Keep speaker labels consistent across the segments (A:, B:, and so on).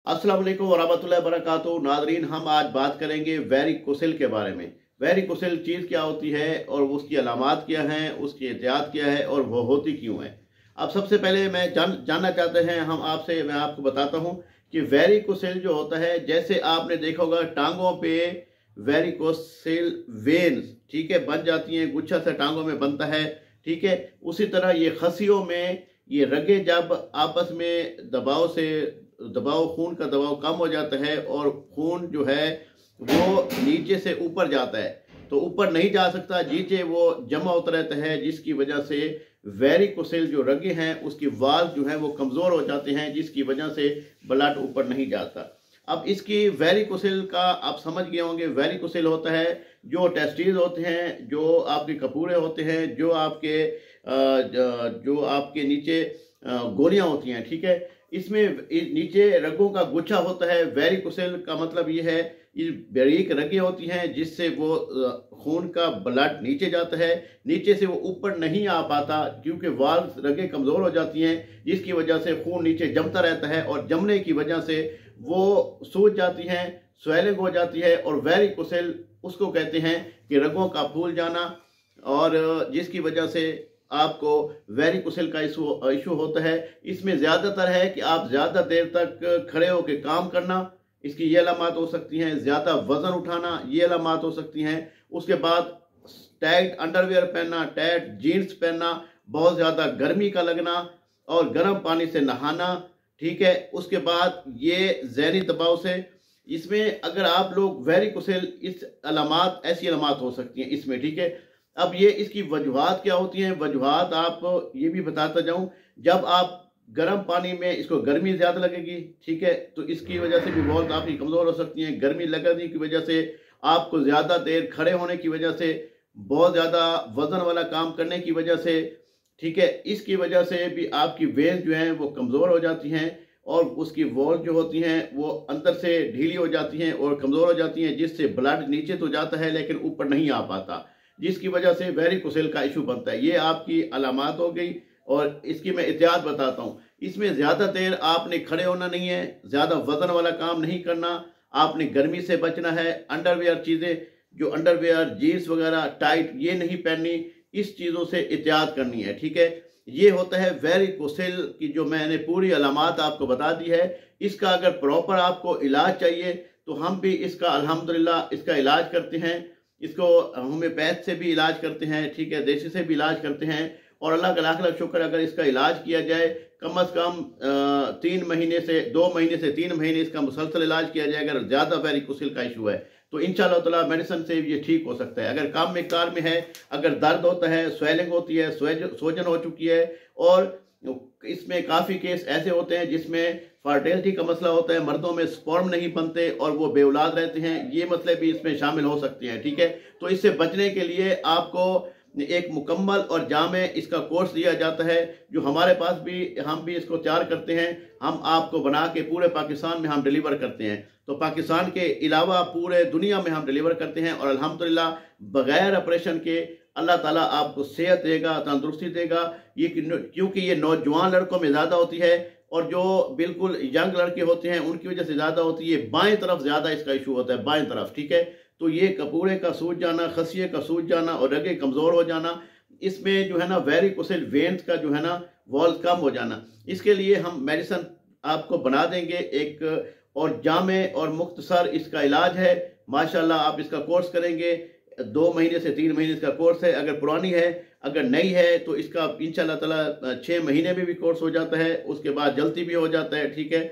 A: अस्सलाम वालेकुम वरहमतुल्लाहि वबरकातुहू। नादरीन, हम आज बात करेंगे वेरिकोसिल के बारे में। वेरिकोसिल चीज़ क्या होती है और उसकी अलामात क्या हैं, उसकी एहतियात क्या है और वो होती क्यों है। अब सबसे पहले मैं जानना चाहते हैं हम आपसे, मैं आपको बताता हूँ कि वेरिकोसिल जो होता है, जैसे आपने देखा होगा टांगों पे वेरिकोसिल वेन्स, ठीक है, बन जाती हैं, गुच्छा सा टांगों में बनता है, ठीक है। उसी तरह ये खसियों में ये रगें जब आपस में दबाव खून का दबाव कम हो जाता है और खून जो है वो नीचे से ऊपर जाता है, तो ऊपर नहीं जा सकता, नीचे वो जमा होता रहता है, जिसकी वजह से वेरिकोसिल जो रगे हैं उसकी वाल्व जो है वो कमज़ोर हो जाते हैं, जिसकी वजह से ब्लड ऊपर नहीं जाता। अब इसकी वेरिकोसिल का आप समझ गए होंगे। वेरिकोसिल होता है जो टेस्टीज होते हैं, जो आपके कपूरे होते हैं, जो आपके नीचे गोलियां होती हैं, ठीक है। इसमें नीचे रगों का गुच्छा होता है। वेरिकोसिल का मतलब ये है, ये बारीक रगें होती हैं जिससे वो खून का ब्लड नीचे जाता है, नीचे से वो ऊपर नहीं आ पाता क्योंकि वाल्व रगें कमज़ोर हो जाती हैं, जिसकी वजह से खून नीचे जमता रहता है और जमने की वजह से वो सूज जाती हैं, स्वेलिंग हो जाती है। और वेरिकोसिल उसको कहते हैं कि रगों का फूल जाना, और जिसकी वजह से आपको वेरिकोसिल का इशू होता है। इसमें ज़्यादातर है कि आप ज़्यादा देर तक खड़े होकर काम करना, इसकी ये अलामात हो सकती हैं। ज़्यादा वज़न उठाना, ये अलामात हो सकती हैं। उसके बाद टाइट अंडरवेयर पहनना, टाइट जीन्स पहनना, बहुत ज़्यादा गर्मी का लगना और गर्म पानी से नहाना, ठीक है। उसके बाद ये ज़हनी दबाव से, इसमें अगर आप लोग वेरिकोसिल, इस अलामात, ऐसी अलामात हो सकती हैं इसमें, ठीक है। अब ये इसकी वजूहात क्या होती हैं, वजूहात आप ये भी बताता जाऊं। जब आप गर्म पानी में, इसको गर्मी ज़्यादा लगेगी, ठीक है, तो इसकी वजह से भी बहुत आपकी कमज़ोर हो सकती हैं। गर्मी लगने की वजह से, आपको ज़्यादा देर खड़े होने की वजह से, बहुत ज़्यादा वज़न वाला काम करने की वजह से, ठीक है, इसकी वजह से भी आपकी वेन्स जो हैं वो कमज़ोर हो जाती हैं और उसकी वॉल जो होती हैं वो अंदर से ढीली हो जाती हैं और कमज़ोर हो जाती हैं, जिससे ब्लड नीचे तो जाता है लेकिन ऊपर नहीं आ पाता, जिसकी वजह से वेरिकोसिल का इशू बनता है। ये आपकी अलामात हो गई और इसकी मैं एहतियात बताता हूँ। इसमें ज़्यादा देर आपने खड़े होना नहीं है, ज़्यादा वजन वाला काम नहीं करना, आपने गर्मी से बचना है। अंडरवेयर चीज़ें, जो अंडरवेयर जीन्स वगैरह टाइट, ये नहीं पहननी, इस चीज़ों से एहतियात करनी है, ठीक है। ये होता है वेरिकोसिल की, जो मैंने पूरी अलामात आपको बता दी है। इसका अगर प्रॉपर आपको इलाज चाहिए तो हम भी इसका अल्हम्दुलिल्लाह इसका इलाज करते हैं। इसको होम्योपैथ से भी इलाज करते हैं, ठीक है, देसी से भी इलाज करते हैं। और अल्लाह का लाख लाख शुक्र, अगर इसका इलाज किया जाए कम अज़ कम 3 महीने से 2 महीने से 3 महीने इसका मुसलसल इलाज किया जाए, अगर ज़्यादा वेरिकोसिल का इशू है तो इंशाअल्लाह ताला मेडिसिन से ये ठीक हो सकता है। अगर कम मिकदार में है, अगर दर्द होता है, स्वेलिंग होती है, सोजन हो चुकी है, और इसमें काफ़ी केस ऐसे होते हैं जिसमें फर्टिलिटी का मसला होता है, मर्दों में स्पर्म नहीं बनते और वो बेऔलाद रहते हैं, ये मसले भी इसमें शामिल हो सकते हैं, ठीक है। तो इससे बचने के लिए आपको एक मुकम्मल और जामे इसका कोर्स दिया जाता है, जो हमारे पास भी, हम भी इसको तैयार करते हैं। हम आपको बना के पूरे पाकिस्तान में हम डिलीवर करते हैं, तो पाकिस्तान के अलावा पूरे दुनिया में हम डिलीवर करते हैं। और अल्हम्दुलिल्लाह बगैर ऑपरेशन के अल्लाह ताला आपको सेहत देगा, तंदुरुस्ती देगा। ये क्योंकि ये नौजवान लड़कों में ज़्यादा होती है और जो बिल्कुल यंग लड़के होते हैं उनकी वजह से ज़्यादा होती है। बाएं तरफ ज़्यादा इसका इशू होता है, बाएं तरफ, ठीक है। तो ये कपूरे का सूज जाना, खसिए का सूज जाना और रगे कमज़ोर हो जाना, इसमें जो है ना वेरिकोसिल वेन्स का जो है ना वॉल कम हो जाना, इसके लिए हम मेडिसिन आपको बना देंगे एक, और जामे और मुख्तसर इसका इलाज है। माशाल्लाह आप इसका कोर्स करेंगे, 2 महीने से 3 महीने इसका कोर्स है। अगर पुरानी है, अगर नई है तो इसका इंशाअल्लाह ताला 6 महीने में भी कोर्स हो जाता है, उसके बाद जल्दी भी हो जाता है, ठीक है।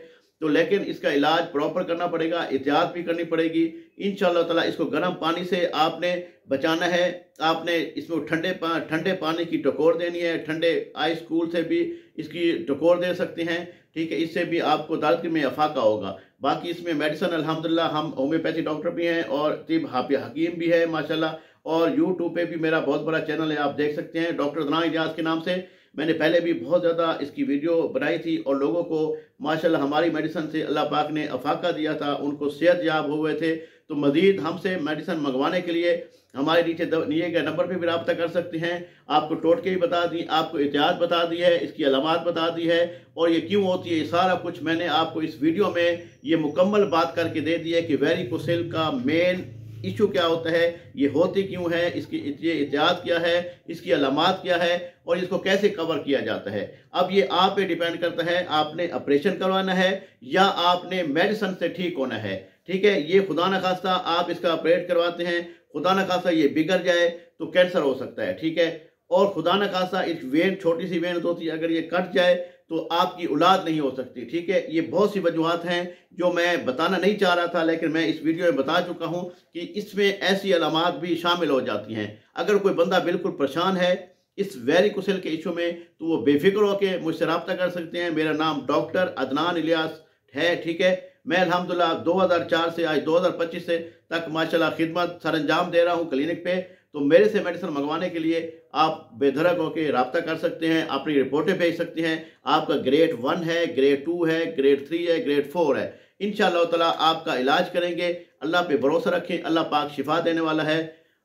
A: तो लेकिन इसका इलाज प्रॉपर करना पड़ेगा, एहतियात भी करनी पड़ेगी इंशाअल्लाह ताला। इसको गर्म पानी से आपने बचाना है, आपने इसमें ठंडे पानी की टकोर देनी है, ठंडे आइस कूल से भी इसकी टकोर दे सकते हैं, ठीक है। इससे भी आपको दर्द में अफाका होगा। बाकी इसमें मेडिसिन अल्हम्दुलिल्लाह हम होम्योपैथी डॉक्टर भी हैं और तिब हकीम भी है माशाल्लाह। और यूट्यूब पे भी मेरा बहुत बड़ा चैनल है, आप देख सकते हैं, डॉक्टर अदनान इलियास के नाम से। मैंने पहले भी बहुत ज़्यादा इसकी वीडियो बनाई थी और लोगों को माशाल्लाह हमारी मेडिसिन से अल्लाह पाक ने अफाका दिया था, उनको सेहत याब हुए थे। तो मज़ीद हमसे मेडिसिन मंगवाने के लिए हमारे नीचे दिए गए नंबर पे भी रब्ता कर सकते हैं। आपको टोटके भी बता दी, आपको एहतियात बता दी है, इसकी अलामात बता दी है और ये क्यों होती है, ये सारा कुछ मैंने आपको इस वीडियो में ये मुकम्मल बात करके दे दी है कि वेरिकोसिल का मेन इशू क्या होता है, ये होती क्यों है, इसकी ये एहतियात क्या है, इसकी अलामात क्या है और इसको कैसे कवर किया जाता है। अब ये आप पे डिपेंड करता है, आपने ऑपरेशन करवाना है या आपने मेडिसिन से ठीक होना है। ठीक है, ये खुदा न खास्ता आप इसका ऑपरेट करवाते हैं, खुदा न खास्ता ये बिगड़ जाए तो कैंसर हो सकता है। ठीक है, और खुदा न खास्ता एक वेन, छोटी सी वेन होती है, अगर ये कट जाए तो आपकी औलाद नहीं हो सकती। ठीक है, ये बहुत सी वजूहत हैं जो मैं बताना नहीं चाह रहा था, लेकिन मैं इस वीडियो में बता चुका हूं कि इसमें ऐसी अलामात भी शामिल हो जाती हैं। अगर कोई बंदा बिल्कुल परेशान है इस वेरिकोसिल के इशू में तो वो बेफिक्र होकर मुझसे रब्ता कर सकते हैं। मेरा नाम डॉक्टर अदनान इलियास है। ठीक है, मैं अल्हम्दुलिल्लाह 2004 से आज 2025 से तक माशाल्लाह खिदमत सरंजाम दे रहा हूँ क्लिनिक पे। तो मेरे से मेडिसिन मंगवाने के लिए आप बेधड़क होकर रब्ता कर सकते हैं, अपनी रिपोर्टें भेज सकते हैं। आपका ग्रेड 1 है, ग्रेड 2 है, ग्रेड 3 है, ग्रेड 4 है। इंशाअल्लाह ताला आपका इलाज करेंगे। अल्लाह पे भरोसा रखें, अल्लाह पाक शिफा देने वाला है।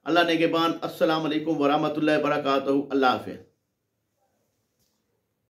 A: अल्लाह नेगेबान। अस्सलाम वालेकुम व रहमतुल्लाहि व बरकातहू। अल्लाह हाफ़िज़।